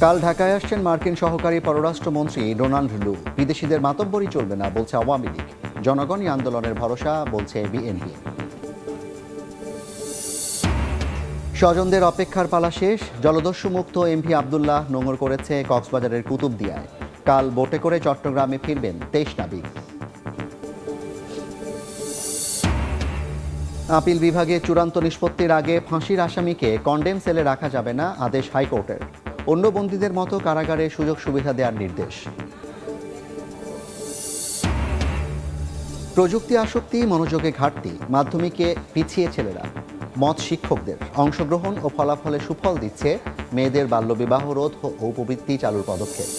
কাল ঢাকায় আসছেন মার্কিন সহকারী পররাষ্ট্রমন্ত্রী ডোনাল্ড লু। বিদেশিদের মাতব্বরি চলবে না বলছে আওয়ামী লীগ, জনগণই আন্দোলনের ভরসা বলছে বিএনপি। স্বজনদের অপেক্ষার পালা শেষ। জলদস্যু মুক্ত এমভি আবদুল্লাহ নোঙর করেছে কক্সবাজারের কুতুবদিয়ায়। কাল বোটে করে চট্টগ্রামে ফিরবেন 23 নাবিক। আপিল বিভাগে চূড়ান্ত নিষ্পত্তির আগে ফাঁসির আসামিকে কন্ডেম সেলে রাখা যাবে না, আদেশ হাইকোর্টের। অন্য বন্দীদের মতো কারাগারে সুযোগ সুবিধা দেওয়ার নির্দেশ। প্রযুক্তি আসক্তি, মনোযোগে ঘাটতি, মাধ্যমিকে পিছিয়ে ছেলেরা। মত শিক্ষকদের অংশগ্রহণ ও ফলাফলে সুফল দিচ্ছে মেয়েদের বাল্যবিবাহ রোধ ও উপবৃত্তি চালুর পদক্ষেপ।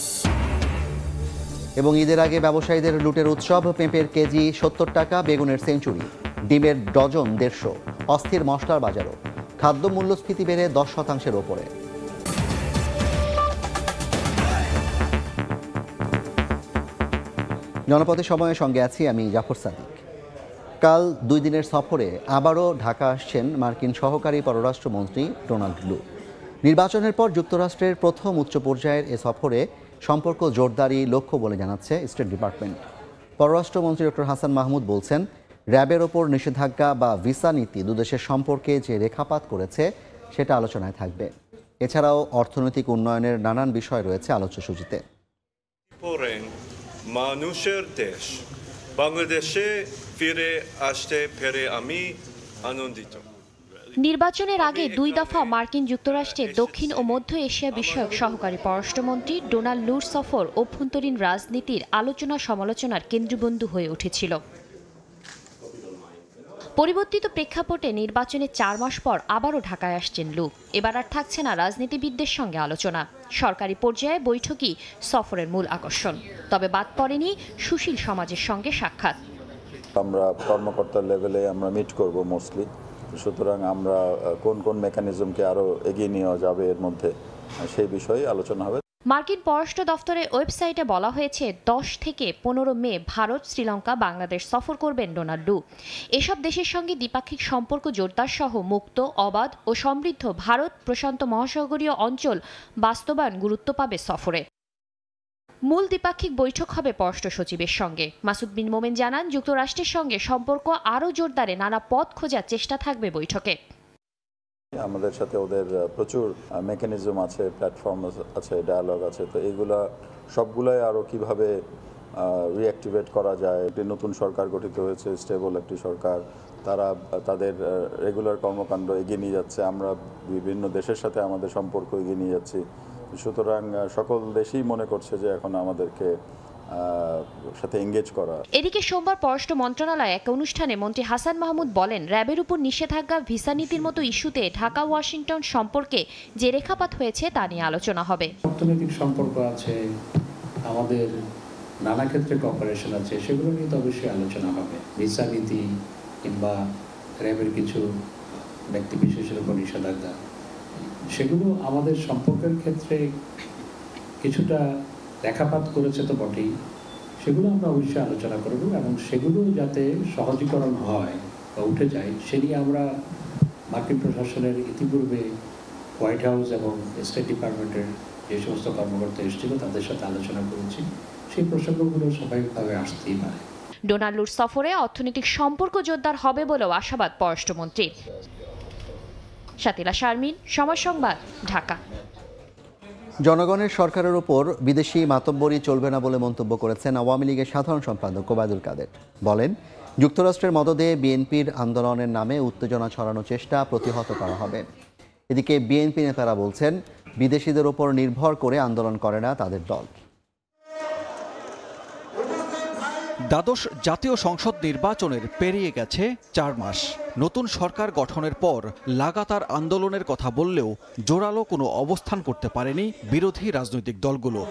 এবং ঈদের আগে ব্যবসায়ীদের লুটের উৎসব। পেঁপের কেজি 70 টাকা, বেগুনের সেঞ্চুরি, ডিমের ডজন 150। অস্থির মশলার বাজারও। খাদ্য মূল্যস্ফীতি বেড়ে 10% ওপরে। জনপথের সময়ের সঙ্গে আছি আমি জাফর সাদিক। কাল 2 দিনের সফরে আবারও ঢাকা আসছেন মার্কিন সহকারী পররাষ্ট্রমন্ত্রী ডোনাল্ড লু। নির্বাচনের পর যুক্তরাষ্ট্রের প্রথম উচ্চ পর্যায়ের এ সফরে সম্পর্ক জোরদারই লক্ষ্য বলে জানাচ্ছে স্টেট ডিপার্টমেন্ট। পররাষ্ট্রমন্ত্রী ডক্টর হাসান মাহমুদ বলছেন, র্যাবের ওপর নিষেধাজ্ঞা বা ভিসা নীতি দুদেশের সম্পর্কে যে রেখাপাত করেছে সেটা আলোচনায় থাকবে। এছাড়াও অর্থনৈতিক উন্নয়নের নানান বিষয় রয়েছে আলোচ্যসূচিতে। মানুষের দেশ বাংলাদেশে ফিরে আসতে পেরে আমি আনন্দিত। নির্বাচনের আগে 2 দফা মার্কিন যুক্তরাষ্ট্রের দক্ষিণ ও মধ্য এশিয়া বিষয়ক সহকারী পররাষ্ট্রমন্ত্রী ডোনাল্ড লুর সফর অভ্যন্তরীণ রাজনীতির আলোচনা সমালোচনার কেন্দ্রবিন্দু হয়ে উঠেছিল। পরিবর্তিত প্রেক্ষাপটে নির্বাচনের 4 মাস পর আবারও ঢাকায় আসছেন লু। এবার আর থাকছে না রাজনীতিবিদদের সঙ্গে আলোচনা, সরকারি পর্যায়ে বৈঠকই সফরের মূল আকর্ষণ। তবে বাদ পড়েনি সুশীল সমাজের সঙ্গে সাক্ষাৎ। আমরা কর্মকর্তার লেভেলে আমরা মিট করব মোস্টলি, সুতরাং আমরা কোন কোন মেকানিজমকে আরও এগিয়ে নেওয়া যাবে এর মধ্যে সেই বিষয়ে আলোচনা হবে। মার্কিন পররাষ্ট্র দফতরের ওয়েবসাইটে বলা হয়েছে 10 থেকে 15 মে ভারত, শ্রীলঙ্কা, বাংলাদেশ সফর করবেন ডোনাল্ড লু। এসব দেশের সঙ্গে দ্বিপাক্ষিক সম্পর্ক জোরদার সহ মুক্ত, অবাধ ও সমৃদ্ধ ভারত প্রশান্ত মহাসাগরীয় অঞ্চল বাস্তবায়ন গুরুত্ব পাবে সফরে। মূল দ্বিপাক্ষিক বৈঠক হবে পররাষ্ট্র সচিবের সঙ্গে। মাসুদ বিন মোমেন জানান, যুক্তরাষ্ট্রের সঙ্গে সম্পর্ক আরও জোরদারে নানা পথ খোঁজার চেষ্টা থাকবে বৈঠকে। আমাদের সাথে ওদের প্রচুর মেকানিজম আছে, প্ল্যাটফর্ম আছে, ডায়ালগ আছে, তো এইগুলা সবগুলাই আরও কিভাবে রিঅ্যাক্টিভেট করা যায়। একটি নতুন সরকার গঠিত হয়েছে, স্টেবল একটি সরকার, তারা তাদের রেগুলার কর্মকাণ্ড এগিয়ে নিয়ে যাচ্ছে। আমরা বিভিন্ন দেশের সাথে আমাদের সম্পর্ক এগিয়ে নিয়ে যাচ্ছি। সুতরাং সকল দেশই মনে করছে যে এখন আমাদেরকে সাথে এঙ্গেজ করা। এদিকে সোমবার পররাষ্ট্র মন্ত্রণালয়ে এক অনুষ্ঠানে মন্ত্রী হাসান মাহমুদ বলেন, র্যাবের উপর নিষেধাজ্ঞা, ভিসা নীতির মতো ইস্যুতে ঢাকা ওয়াশিংটন সম্পর্কে যে রেখাপাত হয়েছে তা নিয়ে আলোচনা হবে। অর্থনৈতিক সম্পর্ক আছে, আমাদের নানা ক্ষেত্রে কপারেশন আছে, সেগুলো নিয়ে তো অবশ্যই আলোচনা হবে। ভিসা নীতি কিংবা র্যাবের কিছু ব্যক্তি বিশেষের উপর নিষেধাজ্ঞা, সেগুলো আমাদের সম্পর্কের ক্ষেত্রে কিছুটা রেখাপাত করেছে তো বটেই, সেগুলো আমরা অবশ্যই আলোচনা করব এবং সেগুলো যাতে সহজীকরণ হয় বা উঠে যায় সে নিয়ে আমরা মার্কিন প্রশাসনের ইতিপূর্বে হোয়াইট হাউস এবং স্টেট ডিপার্টমেন্টের যে সমস্ত কর্মকর্তা এসেছিল তাদের সাথে আলোচনা করেছি। সেই প্রসঙ্গগুলো স্বাভাবিকভাবে আসতেই পারে। ডোনাল্ড লুর সফরে অর্থনৈতিক সম্পর্ক জোরদার হবে বলেও আশাবাদ পররাষ্ট্রমন্ত্রী। শাতিলা শারমিন, সময় সংবাদ, ঢাকা। জনগণের সরকারের ওপর বিদেশি মাতব্বরি চলবে না বলে মন্তব্য করেছেন আওয়ামী লীগের সাধারণ সম্পাদক ওবায়দুল কাদের। বলেন, যুক্তরাষ্ট্রের মদদে বিএনপির আন্দোলনের নামে উত্তেজনা ছড়ানোর চেষ্টা প্রতিহত করা হবে। এদিকে বিএনপি নেতারা বলছেন, বিদেশিদের ওপর নির্ভর করে আন্দোলন করে না তাদের দল। দ্বাদশ জাতীয় সংসদ নির্বাচনের পেরিয়ে গেছে 4 মাস। নতুন সরকার গঠনের পর লাগাতার আন্দোলনের কথা বললেও জোরালো কোনো অবস্থান করতে পারেনি বিরোধী রাজনৈতিক দলগুলো।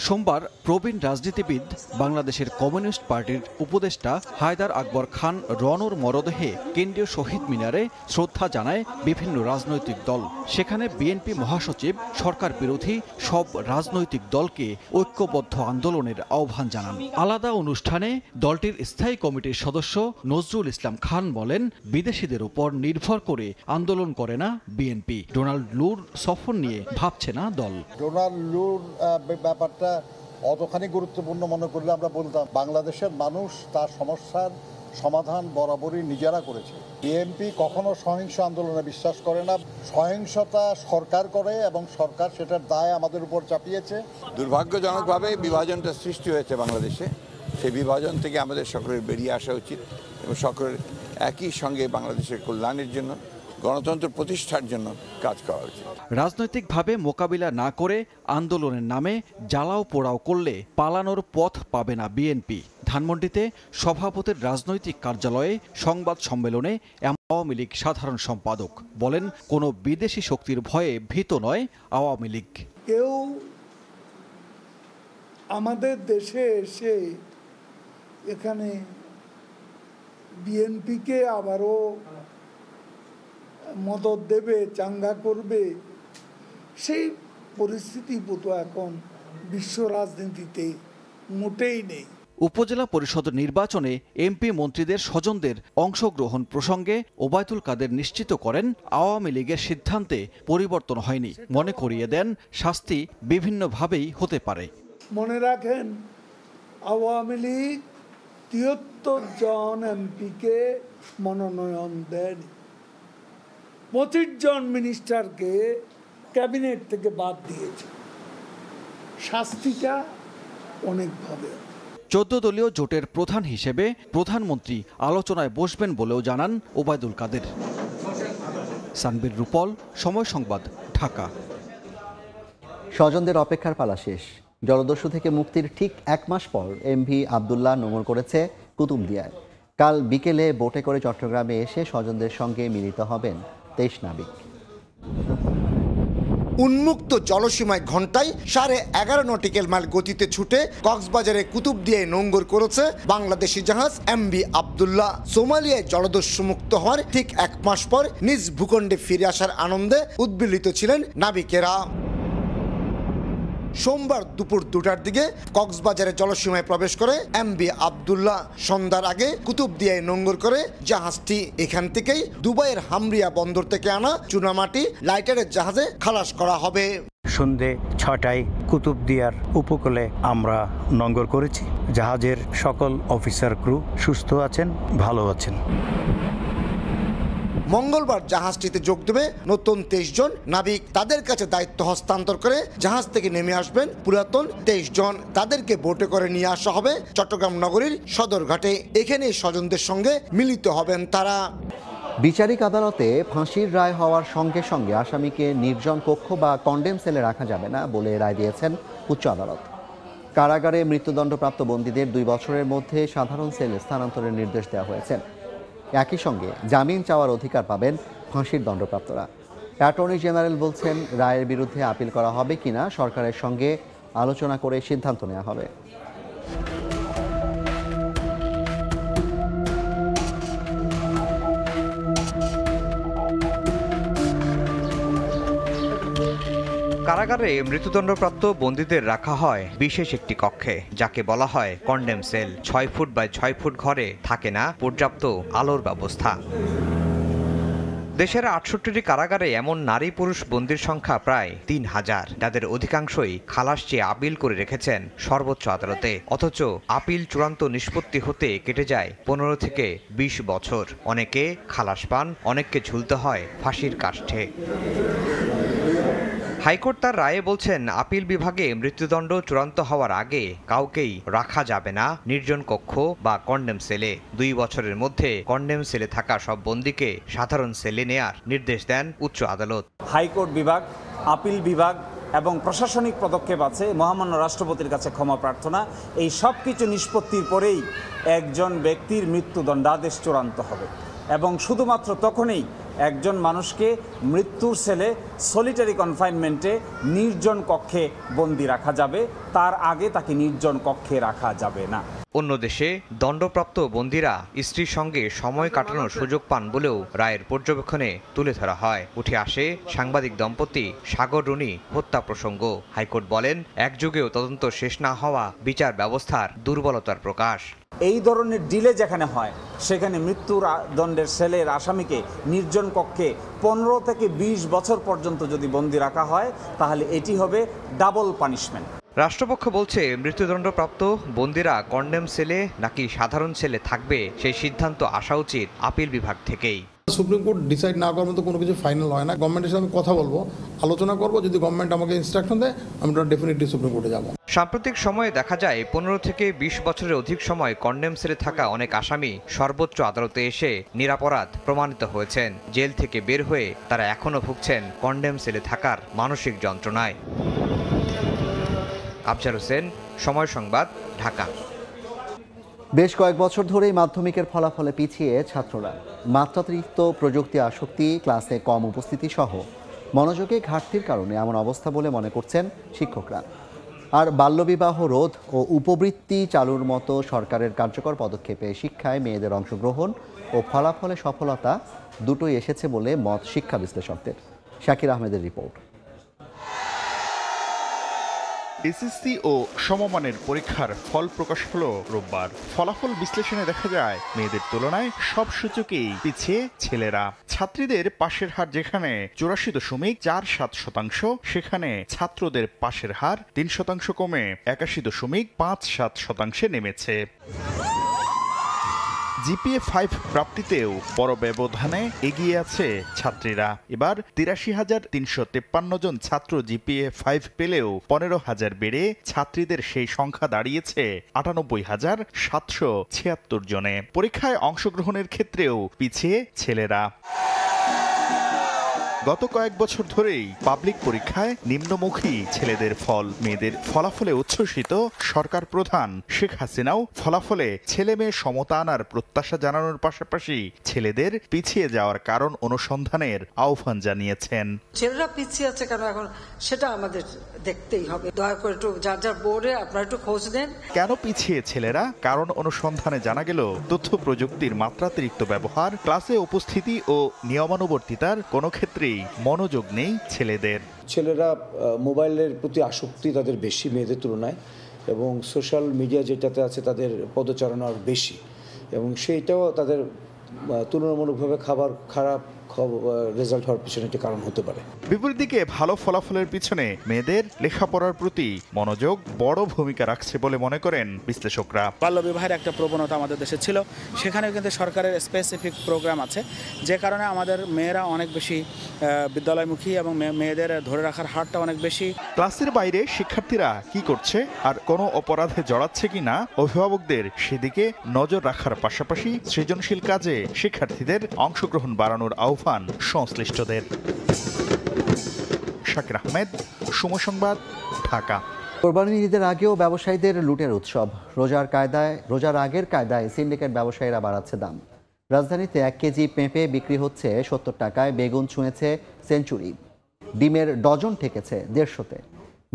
সোমবার প্রবীণ রাজনীতিবিদ বাংলাদেশের কমিউনিস্ট পার্টির উপদেষ্টা হায়দার আকবর খান রনর মরদেহে কেন্দ্রীয় শহীদ মিনারে শ্রদ্ধা জানায় বিভিন্ন রাজনৈতিক দল। সেখানে বিএনপি মহাসচিব সরকার বিরোধী সব রাজনৈতিক দলকে ঐক্যবদ্ধ আন্দোলনের আহ্বান জানান। আলাদা অনুষ্ঠানে দলটির স্থায়ী কমিটির সদস্য নজরুল ইসলাম খান বলেন, বিদেশিদের উপর নির্ভর করে আন্দোলন করে না বিএনপি। ডোনাল্ড লুর সফর নিয়ে ভাবছে না দল। ডোনাল্ড লুর ব্যাপারটা অতখানি গুরুত্বপূর্ণ মনে করলে আমরা বলতাম, বাংলাদেশের মানুষ তার সমস্যার সমাধান বরাবরই নিজেরা করেছে। বিএনপি কখনো সহিংস আন্দোলনে বিশ্বাস করে না। সহিংসতা সরকার করে এবং সরকার সেটার দায় আমাদের উপর চাপিয়েছে। দুর্ভাগ্যজনকভাবে বিভাজনটা সৃষ্টি হয়েছে বাংলাদেশে। সেই বিভাজন থেকে আমাদের সকলের বেরিয়ে আসা উচিত এবং সকলের একই সঙ্গে বাংলাদেশের কল্যাণের জন্য, গণতন্ত্র প্রতিষ্ঠার জন্য কাজ করা উচিত। রাজনৈতিকভাবে মোকাবিলা না করে আন্দোলনের নামে জ্বালাও পোড়াও করলে পালানোর পথ পাবে না বিএনপি। ধানমন্ডিতে সভাপতির রাজনৈতিক কার্যালয়ে সংবাদ সম্মেলনে আওয়ামী লীগ সাধারণ সম্পাদক বলেন, কোনো বিদেশি শক্তির ভয়ে ভীত নয় আওয়ামী লীগ। কেউ আমাদের দেশে এসে এখানে বিএনপিকে আবারও মদত দেবে, চাঙ্গা করবে, সেই পরিস্থিতি বোধ এখন বিশ্ব রাজনীতিতে মোটেই নেই। উপজেলা পরিষদ নির্বাচনে এমপি মন্ত্রীদের স্বজনদের অংশগ্রহণ প্রসঙ্গে ওবায়দুল কাদের নিশ্চিত করেন, আওয়ামী লীগের সিদ্ধান্তে পরিবর্তন হয়নি। মনে করিয়ে দেন, শাস্তি বিভিন্নভাবেই হতে পারে। মনে রাখেন, আওয়ামী লীগ ৭৩ জন এমপিকে মনোনয়ন দেন, ২৫ জন মিনিস্টারকে ক্যাবিনেট থেকে বাদ দিয়েছে। শাস্তিটা অনেকভাবে। ১৪ দলীয় জোটের প্রধান হিসেবে প্রধানমন্ত্রী আলোচনায় বসবেন বলেও জানান ওবায়দুল কাদের। সানবীর রূপল, সময় সংবাদ, ঢাকা। স্বজনদের অপেক্ষার পালা শেষ। জলদস্যু থেকে মুক্তির ঠিক 1 মাস পর এমভি আবদুল্লাহ নোঙর করেছে কুতুবদিয়ায়। কাল বিকেলে বোটে করে চট্টগ্রামে এসে স্বজনদের সঙ্গে মিলিত হবেন 23 নাবিক। উন্মুক্ত জলসীমায় ঘন্টায় 11.5 নটিক্যাল মাইল গতিতে ছুটে কক্সবাজারে কুতুবদিয়ায় নোঙর করেছে বাংলাদেশি জাহাজ এমভি আবদুল্লাহ। সোমালিয়ায় জলদস্যু মুক্ত হওয়ার ঠিক 1 মাস পর নিজ ভূখণ্ডে ফিরে আসার আনন্দে উদ্বেলিত ছিলেন নাবিকেরা। সোমবার দুপুর 2টার দিকে কক্সবাজারের জলসীমায় প্রবেশ করে এমভি আবদুল্লাহ। সন্ধ্যার আগে কুতুবদিয়ায় নোঙর করে জাহাজটি। এখান থেকেই দুবাইয়ের হামরিয়া বন্দর থেকে আনা চুনামাটি লাইটারের জাহাজে খালাস করা হবে। সন্ধে 6টায় কুতুবদিয়ার উপকূলে আমরা নোঙর করেছি। জাহাজের সকল অফিসার ক্রু সুস্থ আছেন, ভালো আছেন। মঙ্গলবার জাহাজটিতে যোগ দেবে নতুন 23 জন নাবিক। তাদের কাছে দায়িত্ব হস্তান্তর করে জাহাজ থেকে নেমে আসবেন পুরাতন 23 জন। তাদেরকে বোটে করে নিয়ে আসা হবে চট্টগ্রাম নগরীর সদরঘাটে। এখানে স্বজনদের সঙ্গে মিলিত হবেন তারা। বিচারিক আদালতে ফাঁসির রায় হওয়ার সঙ্গে সঙ্গে আসামিকে নির্জন কক্ষ বা কন্ডেম সেলে রাখা যাবে না বলে রায় দিয়েছেন উচ্চ আদালত। কারাগারে মৃত্যুদণ্ডপ্রাপ্ত বন্দীদের 2 বছরের মধ্যে সাধারণ সেলে স্থানান্তরের নির্দেশ দেওয়া হয়েছে। একই সঙ্গে জামিন চাওয়ার অধিকার পাবেন ফাঁসির দণ্ডপ্রাপ্তরা। অ্যাটর্নি জেনারেল বলছেন, রায়ের বিরুদ্ধে আপিল করা হবে কিনা সরকারের সঙ্গে আলোচনা করে সিদ্ধান্ত নেওয়া হবে। কারাগারে মৃত্যুদণ্ডপ্রাপ্ত বন্দীদের রাখা হয় বিশেষ একটি কক্ষে, যাকে বলা হয় condemned cell. 6 foot by 6 foot ঘরে থাকে না পর্যাপ্ত আলোর ব্যবস্থা। দেশের 68টি কারাগারে এমন নারী পুরুষ বন্দির সংখ্যা প্রায় 3000। তাদের অধিকাংশই খালাস চেয়ে আপিল করে রেখেছেন সর্বোচ্চ আদালতে। অথচ আপিল চূড়ান্ত নিষ্পত্তি হতে কেটে যায় 15 থেকে 20 বছর। অনেকে খালাস পান, অনেককে ঝুলতে হয় ফাঁসির কাষ্ঠে। হাইকোর্ট তার রায়ে বলছেন, আপিল বিভাগে মৃত্যুদণ্ড চূড়ান্ত হওয়ার আগে কাউকেই রাখা যাবে না নির্জন কক্ষ বা কন্ডেম সেলে। 2 বছরের মধ্যে কন্ডেম সেলে থাকা সব বন্দীকে সাধারণ সেলে নেয়ার নির্দেশ দেন উচ্চ আদালত। হাইকোর্ট বিভাগ, আপিল বিভাগ এবং প্রশাসনিক পদক্ষেপ আছে। মহামান্য রাষ্ট্রপতির কাছে ক্ষমা প্রার্থনা। এই সব কিছু নিষ্পত্তির পরেই একজন ব্যক্তির মৃত্যুদণ্ডাদেশ চূড়ান্ত হবে এবং শুধুমাত্র তখনই একজন মানুষকে মৃত্যুর সেলে সলিটারি কনফাইনমেন্টে নির্জন কক্ষে বন্দি রাখা যাবে, তার আগে তাকে নির্জন কক্ষে রাখা যাবে না। অন্য দেশে দণ্ডপ্রাপ্ত বন্দীরা স্ত্রীর সঙ্গে সময় কাটানোর সুযোগ পান বলেও রায়ের পর্যবেক্ষণে তুলে ধরা হয়। উঠে আসে সাংবাদিক দম্পতি সাগর রুনি হত্যা প্রসঙ্গ। হাইকোর্ট বলেন, এক যুগেও তদন্ত শেষ না হওয়া বিচার ব্যবস্থার দুর্বলতার প্রকাশ। এই ধরনের ডিলে যেখানে হয় সেখানে মৃত্যুর দণ্ডের সেলের আসামিকে নির্জন কক্ষে 15 থেকে 20 বছর পর্যন্ত যদি বন্দি রাখা হয় তাহলে এটি হবে ডাবল পানিশমেন্ট। রাষ্ট্রপক্ষ বলছে, মৃত্যুদণ্ডপ্রাপ্ত বন্দীরা কন্ডেম সেলে নাকি সাধারণ সেলে থাকবে সেই সিদ্ধান্ত আসা উচিত আপিল বিভাগ থেকেই। সুপ্রিম কোর্ট ডিসাইড না করার মতো কোনো কিছু ফাইনাল হয় না। গভর্নমেন্টের সাথে আমি কথা বলবো, আলোচনা করব, যদি গভর্নমেন্ট আমাকে ইনস্ট্রাকশন দেয় আমি ডেফিনেটলি সুপ্রিম কোর্টে যাব। সাম্প্রতিক সময়ে দেখা যায় 15 থেকে 20 বছরের অধিক সময় কন্ডেম সেলে থাকা অনেক আসামি সর্বোচ্চ আদালতে এসে নিরপরাধ প্রমাণিত হয়েছেন। জেল থেকে বের হয়ে তারা এখনো ভুগছেন কন্ডেম সেলে থাকার মানসিক যন্ত্রণায়। আফজার হোসেন, সময় সংবাদ, ঢাকা। বেশ কয়েক বছর ধরেই মাধ্যমিকের ফলাফলে পিছিয়ে ছাত্ররা। মাত্রাতিরিক্ত প্রযুক্তি আসক্তি, ক্লাসে কম উপস্থিতি সহ মনোযোগে ঘাটতির কারণে এমন অবস্থা বলে মনে করছেন শিক্ষকরা। আর বাল্যবিবাহ রোধ ও উপবৃত্তি চালুর মতো সরকারের কার্যকর পদক্ষেপে শিক্ষায় মেয়েদের অংশগ্রহণ ও ফলাফলে সফলতা দুটোই এসেছে বলে মত শিক্ষা বিশ্লেষকদের। শাকির আহমেদের রিপোর্ট। এসএসসি ও সমমানের পরীক্ষার ফল প্রকাশ হলো রোববার। ফলাফল বিশ্লেষণে দেখা যায়, মেয়েদের তুলনায় সব সূচকেই পিছিয়ে ছেলেরা। ছাত্রীদের পাশের হার যেখানে 84.47%, সেখানে ছাত্রদের পাশের হার 3% কমে 81.57% নেমেছে। জিপিএ 5 প্রাপ্তিতেও বড় ব্যবধানে এগিয়ে আছে ছাত্রীরা। এবার 83,353 জন ছাত্র জিপিএ 5 পেলেও 15,000 বেড়ে ছাত্রীদের সেই সংখ্যা দাঁড়িয়েছে 98,776 জনে। পরীক্ষায় অংশগ্রহণের ক্ষেত্রেও পিছিয়ে ছেলেরা। গত কয়েক বছর ধরেই পাবলিক পরীক্ষায় নিম্নমুখী ছেলেদের ফল। মেয়েদের ফলাফলে উচ্ছ্বসিত সরকার প্রধান শেখ হাসিনাও ফলাফলে ছেলে মেয়ে সমতা আনার প্রত্যাশা জানানোর পাশাপাশি ছেলেদের পিছিয়ে যাওয়ার কারণ অনুসন্ধানের আহ্বান জানিয়েছেন। ছেলেরা পিছিয়ে আছে কেন এখন সেটা আমাদের দেখতেই হবে। দয়া করে একটু যার যার বোর্ডে আপনারা একটু খোঁজ নেন। কেন পিছিয়ে ছেলেরা? কারণ অনুসন্ধানে জানা গেল, তথ্য প্রযুক্তির মাত্রাতিরিক্ত ব্যবহার, ক্লাসে উপস্থিতি ও নিয়মানুবর্তিতার কোনো ক্ষেত্রে মনোযোগ নেই ছেলেদের। ছেলেরা মোবাইলের প্রতি আসক্তি তাদের বেশি মেয়েদের তুলনায়, এবং সোশ্যাল মিডিয়া যেটাতে আছে তাদের পদচারণা আর বেশি, এবং সেইটাও তাদের তুলনামূলকভাবে খারাপ রেজাল্ট হওয়ার পিছনে একটি কারণ হতে পারে। বিপরীত দিকে ভালো ফলাফলের পিছনে মেয়েদের লেখাপড়ার প্রতি মনোযোগ বড় ভূমিকা রাখছে বলে মনে করেন বিশ্লেষকরা। বাল্যবিবাহের একটা প্রবণতা আমাদের দেশে ছিল, সেখানে কিন্তু সরকারের স্পেসিফিক প্রোগ্রাম আছে, যে কারণে আমাদের মেয়েরা অনেক বেশি বিদ্যালয়মুখী এবং মেয়েদের ধরে রাখার হারটা অনেক বেশি। ক্লাসের বাইরে শিক্ষার্থীরা কি করছে আর কোনো অপরাধে জড়াচ্ছে কিনা অভিভাবকদের সেদিকে নজর রাখার পাশাপাশি সৃজনশীল কাজে শিক্ষার্থীদের অংশগ্রহণ বাড়ানোর আহ্বান সংশ্লিষ্টদের। শাকির আহমেদ, সময় সংবাদ, ঢাকা। কোরবানির ঈদের আগেও ব্যবসায়ীদের লুটের উৎসব। রোজার আগের কায়দায় সিন্ডিকেট ব্যবসায়ীরা বাড়াচ্ছে দাম। রাজধানীতে 1 কেজি পেঁপে বিক্রি হচ্ছে 70 টাকায়, বেগুন ছুঁয়েছে সেঞ্চুরি, ডিমের ডজন ঠেকেছে 150-তে।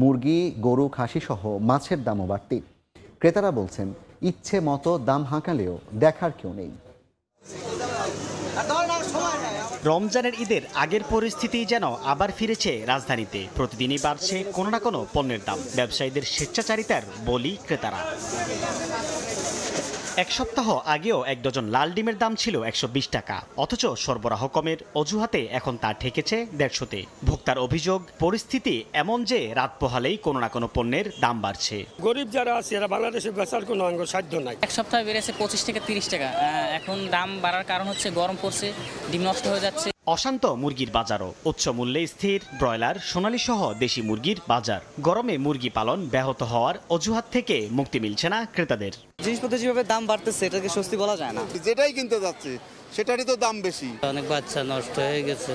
মুরগি, গরু, খাসি সহ মাছের দামও বাড়তি। ক্রেতারা বলছেন, ইচ্ছে মতো দাম হাঁকালেও দেখার কেউ নেই। রমজানের ঈদের আগের পরিস্থিতি যেন আবার ফিরেছে রাজধানীতে। প্রতিদিনই বাড়ছে কোনো না কোনো পণ্যের দাম। ব্যবসায়ীদের স্বেচ্ছাচারিতার বলি ক্রেতারা। এক সপ্তাহ আগেও 1 ডজন লাল ডিমের দাম ছিল 120 টাকা, অথচ সরবরাহ কমের অজুহাতে এখন তা ঠেকেছে 150-তে। ভোক্তার অভিযোগ, পরিস্থিতি এমন যে রাত পোহালেই কোনো না কোনো পণ্যের দাম বাড়ছে। গরিব যারা আছে এরা বাংলাদেশে বেচার কোনো সাধ্য নাই। এক সপ্তাহে বেড়েছে 25 থেকে 30 টাকা। এখন দাম বাড়ার কারণ হচ্ছে গরম পড়ছে, ডিম নষ্ট হয়ে যাচ্ছে। অশান্ত মুরগির বাজারও। উচ্চ মূল্যে স্থির ব্রয়লার, সোনালী সহ দেশি মুরগির বাজার। গরমে মুরগি পালন ব্যাহত হওয়ার অজুহাত থেকে মুক্তি মিলছে না ক্রেতাদের। জিনিসপত্র যেভাবে দাম বাড়তেছে, এটাকে স্বস্তি বলা যায় না। যেটাই কিনতে যাচ্ছে সেটারই তো দাম বেশি। অনেক বাচ্চা নষ্ট হয়ে গেছে,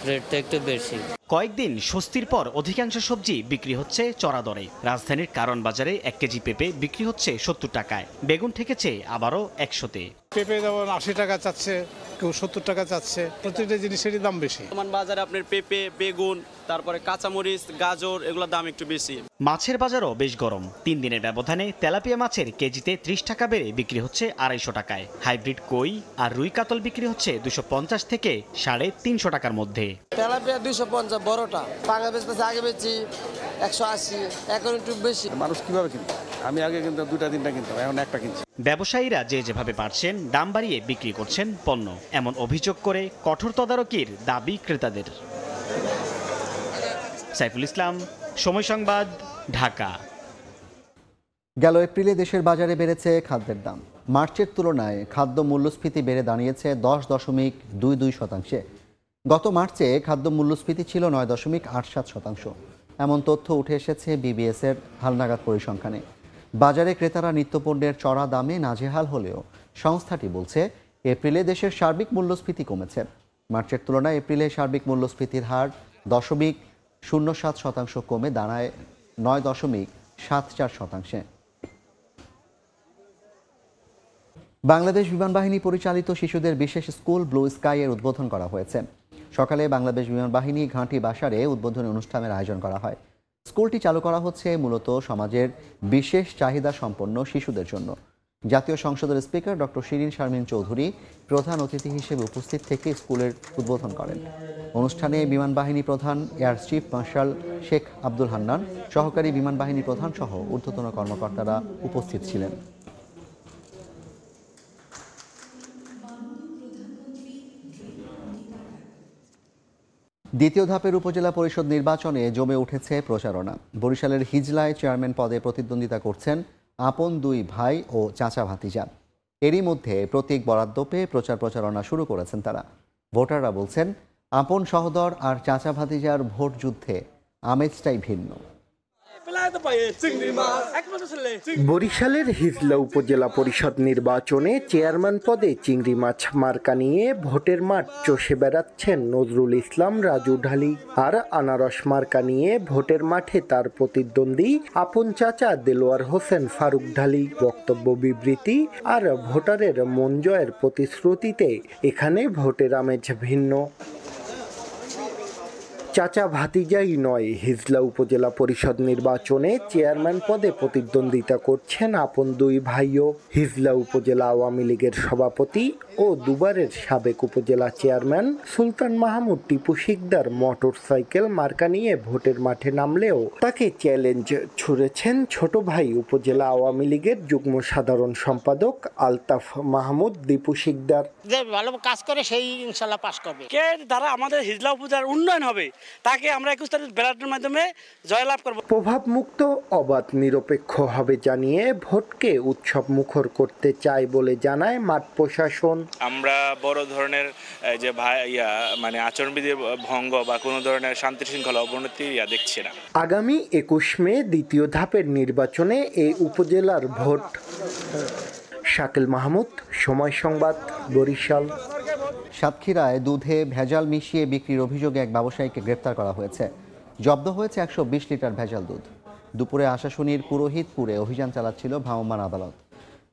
রেটটা একটু বেশি। কয়েকদিন স্বস্তির পর অধিকাংশ সবজি বিক্রি হচ্ছে চড়া দরে। রাজধানীর কারণ বাজারে 1 কেজি পেঁপে বিক্রি হচ্ছে 70 টাকায়, বেগুন ঠেকেছে আবারও 100-তে। পেঁপে যেমন 80 টাকা চাচ্ছে, কেউ 70 টাকা চাচ্ছে, প্রত্যেকটা জিনিসেরই দাম বেশি। বর্তমান বাজারে আপনার পেঁপে, বেগুন, তারপরে কাঁচামরিচ, গাজর এগুলোর দাম একটু বেশি। মাছের বাজারও বেশ গরম। 3 দিনের ব্যবধানে তেলাপিয়া মাছের কেজিতে 30 টাকা বেড়ে বিক্রি হচ্ছে 250 টাকায়। হাইব্রিড কই আর রুই কাতল বিক্রি হচ্ছে 250 থেকে 350 টাকার মধ্যে। তেলাপিয়া 250 বড়টা, পাঙ্গা বেচতেছে আগে বেচি 180, এখন একটু বেশি। মানুষ কিভাবে কিনবে? আমি আগে কিন্তু 2-3টা কিনতাম, এখন একটা কিনছি। ব্যবসায়ীরা যে যেভাবে পারছেন দাম বাড়িয়ে বিক্রি করছেন পণ্য, এমন অভিযোগ করে কঠোর তদারকির দাবি ক্রেতাদের। সাইফুল ইসলাম, সময় সংবাদ, ঢাকা। গেল এপ্রিলে দেশের বাজারে বেড়েছে খাদ্যের দাম। মার্চের তুলনায় খাদ্য মূল্যস্ফীতি বেড়ে দাঁড়িয়েছে 10.22%। গত মার্চে খাদ্য মূল্যস্ফীতি ছিল 9.87%। এমন তথ্য উঠে এসেছে বিবিএস-এর হালনাগাদ পরিসংখ্যানে। বাজারে ক্রেতারা নিত্যপণ্যের চড়া দামে নাজেহাল হলেও সংস্থাটি বলছে এপ্রিলে দেশের সার্বিক মূল্যস্ফীতি কমেছে। মার্চের তুলনায় এপ্রিলে সার্বিক মূল্যস্ফীতির হার 0.07% কমে দাঁড়ায় 9.74%। বাংলাদেশ বিমান বাহিনী পরিচালিত শিশুদের বিশেষ স্কুল ব্লু স্কাই এর উদ্বোধন করা হয়েছে। সকালে বাংলাদেশ বিমান বাহিনী ঘাঁটি বাসারে উদ্বোধনী অনুষ্ঠানের আয়োজন করা হয়। স্কুলটি চালু করা হচ্ছে মূলত সমাজের বিশেষ চাহিদা সম্পন্ন শিশুদের জন্য। জাতীয় সংসদের স্পিকার ডক্টর শিরিন শারমিন চৌধুরী প্রধান অতিথি হিসেবে উপস্থিত থেকে স্কুলের উদ্বোধন করেন। অনুষ্ঠানে বিমান বাহিনী প্রধান air chief marshal Sheikh Abdul Hannan, সহকারী বিমান বাহিনী প্রধান সহ ঊর্ধ্বতন কর্মকর্তারা উপস্থিত ছিলেন। দ্বিতীয় ধাপের উপজেলা পরিষদ নির্বাচনে জমে উঠেছে প্রচারণা। বরিশালের হিজলায় চেয়ারম্যান পদে প্রতিদ্বন্দ্বিতা করছেন আপন 2 ভাই ও চাচা ভাতিজা। এরই মধ্যে প্রতীক বরাদ্দ পেয়ে প্রচারণা শুরু করেছেন তারা। ভোটাররা বলছেন আপন সহোদর আর চাচা ভাতিজার ভোট যুদ্ধে আমেজটাই ভিন্ন। বরিশালের হিজলা উপজেলা পরিষদ নির্বাচনে চেয়ারম্যান পদে চিংড়ি মাছ মার্কা নিয়ে ভোটের মাঠ চষে বেড়াচ্ছেন নজরুল ইসলাম রাজু ঢালি। আর আনারস মার্কা নিয়ে ভোটের মাঠে তার প্রতিদ্বন্দ্বী আপন চাচা দেলোয়ার হোসেন ফারুক ঢালি। বক্তব্য বিবৃতি আর ভোটারের মন জয়ের প্রতিশ্রুতিতে এখানে ভোটের আমেজ ভিন্ন। চাচা ভাতিজাই নয়, হিজলা উপজেলা পরিষদ নির্বাচনে চেয়ারম্যান পদে প্রতিদ্বন্দ্বিতা করছেন আপন 2 ভাইও। হিজলা উপজেলা আওয়ামী লীগের সভাপতি ও দুবারের সাবেক উপজেলা চেয়ারম্যান সুলতান মাহমুদ টিপু শিকদার মোটরসাইকেল মার্কা নিয়ে ভোটের মাঠে নামলেও তাকে চ্যালেঞ্জ ছুড়েছেন ছোট ভাই উপজেলা আওয়ামী লীগের যুগ্ম সাধারণ সম্পাদক আলতাফ মাহমুদ দীপু শিকদার। যে ভালো কাজ করে সেই ইনশাল্লাহ পাস করবে। কে দ্বারা আমাদের হিজলা উপজেলার উন্নয়ন হবে তাকে আমরা 21 তারিখ ব্যালটের মাধ্যমে জয়লাভ করব। প্রভাবমুক্ত, অবাধ, নিরপেক্ষ হবে জানিয়ে ভোটকে উৎসব মুখর করতে চায় বলে জানায় মাঠ প্রশাসন। আমরা বড় ধরনের যে আচরণবিধি ভঙ্গ বা কোনো ধরনের শান্তি শৃঙ্খলা অবনতি দেখছি না। আগামী 21 মে দ্বিতীয় ধাপের নির্বাচনে এই উপজেলার ভোট। শাকিল মাহমুদ, সময় সংবাদ, বরিশাল। সাতক্ষীরায় দুধে ভেজাল মিশিয়ে বিক্রির অভিযোগে এক ব্যবসায়ীকে গ্রেপ্তার করা হয়েছে। জব্দ হয়েছে 120 লিটার ভেজাল দুধ। দুপুরে আশাশুনির পুরোহিতপুরে অভিযান চালাচ্ছিল ভ্রাম্যমাণ আদালত।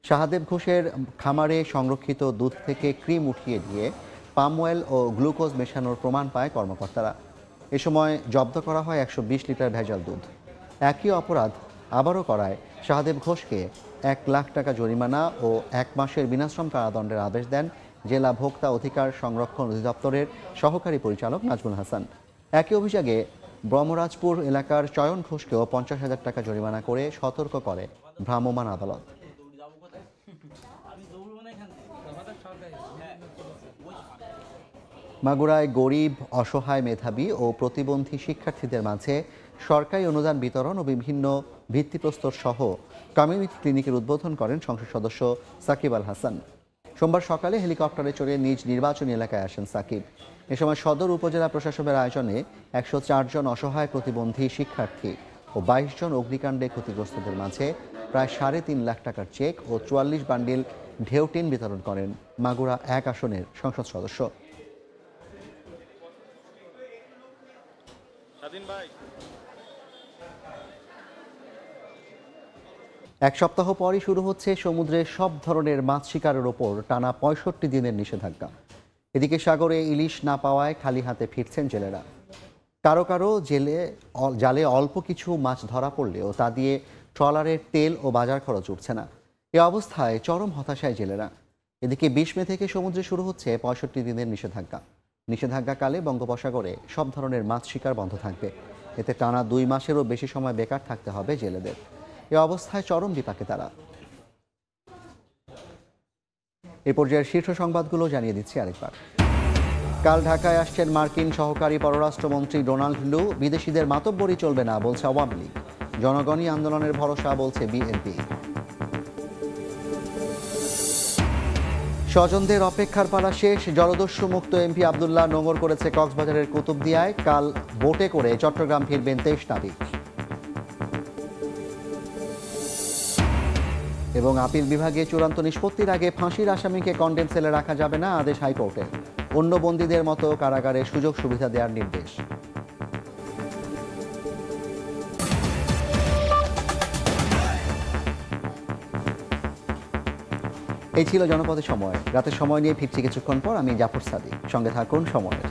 শাহদেব ঘোষের খামারে সংরক্ষিত দুধ থেকে ক্রিম উঠিয়ে দিয়ে পাম অয়েল ও গ্লুকোজ মেশানোর প্রমাণ পায় কর্মকর্তারা। এ সময় জব্দ করা হয় 120 লিটার ভেজাল দুধ। একই অপরাধ আবারও করায় শাহদেব ঘোষকে 1 লাখ টাকা জরিমানা ও 1 মাসের বিনাশ্রম কারাদণ্ডের আদেশ দেন জেলা ভোক্তা অধিকার সংরক্ষণ অধিদপ্তরের সহকারী পরিচালক নাজমুল হাসান। একই অভিযোগে ব্রহ্মরাজপুর এলাকার চয়ন ঘোষকেও 50,000 টাকা জরিমানা করে সতর্ক করে ভ্রাম্যমাণ আদালত। মাগুরায় গরিব, অসহায়, মেধাবী ও প্রতিবন্ধী শিক্ষার্থীদের মাঝে সরকারি অনুদান বিতরণ ও বিভিন্ন ভিত্তিপ্রস্তর সহ কমিউনিটি ক্লিনিকের উদ্বোধন করেন সংসদ সদস্য সাকিব আল হাসান। সোমবার সকালে হেলিকপ্টারে চড়ে নিজ নির্বাচনী এলাকায় আসেন সাকিব। এ সময় সদর উপজেলা প্রশাসনের আয়োজনে 104 জন অসহায় প্রতিবন্ধী শিক্ষার্থী ও 22 জন অগ্নিকাণ্ডে ক্ষতিগ্রস্তদের মাঝে প্রায় 3.5 লাখ টাকার চেক ও 44 বান্ডিল ঢেউটিন বিতরণ করেন মাগুরা 1 আসনের সংসদ সদস্য। এক সপ্তাহ পরই শুরু হচ্ছে সমুদ্রে সব ধরনের মাছ শিকারের ওপর টানা ৬৫ দিনের নিষেধাজ্ঞা। এদিকে সাগরে ইলিশ না পাওয়ায় খালি হাতে ফিরছেন জেলেরা। কারো কারো জালে অল্প কিছু মাছ ধরা পড়লেও তা দিয়ে ট্রলারের তেল ও বাজার খরচ উঠছে না। এ অবস্থায় চরম হতাশায় জেলেরা। এদিকে ২০ মে থেকে সমুদ্রে শুরু হচ্ছে ৬৫ দিনের নিষেধাজ্ঞা। নিষেধাজ্ঞাকালে বঙ্গোপসাগরে সব ধরনের মাছ শিকার বন্ধ থাকবে। এতে টানা ২ মাসেরও বেশি সময় বেকার থাকতে হবে জেলেদের। এ অবস্থায় চরম বিপাকে তারা। এ পর্যায়ের শীর্ষ সংবাদগুলো জানিয়ে দিচ্ছি আরেকবার। কাল ঢাকায় আসছেন মার্কিন সহকারী পররাষ্ট্রমন্ত্রী ডোনাল্ড লু। বিদেশিদের মাতব্বরি চলবে না বলছে আওয়ামী লীগ। জনগণই আন্দোলনের ভরসা বলছে বিএনপি। স্বজনদের অপেক্ষার পালা শেষ। জলদস্যু মুক্ত এমপি আব্দুল্লাহ নোঙর করেছে কক্সবাজারের কুতুবদিয়ায়। কাল বোটে করে চট্টগ্রাম ফিরবেন ২৩ নাবিক। এবং আপিল বিভাগে চূড়ান্ত নিষ্পত্তির আগে ফাঁসির আসামিকে কন্ডেম সেলে রাখা যাবে না, আদেশ হাইকোর্টের। অন্য বন্দীদের মতো কারাগারে সুযোগ সুবিধা দেওয়ার নির্দেশ। এই ছিল জনপদের সময়। রাতের সময় নিয়ে ফিরছি কিছুক্ষণ পর। আমি জাফর সাদিক, সঙ্গে থাকুন সময়ের।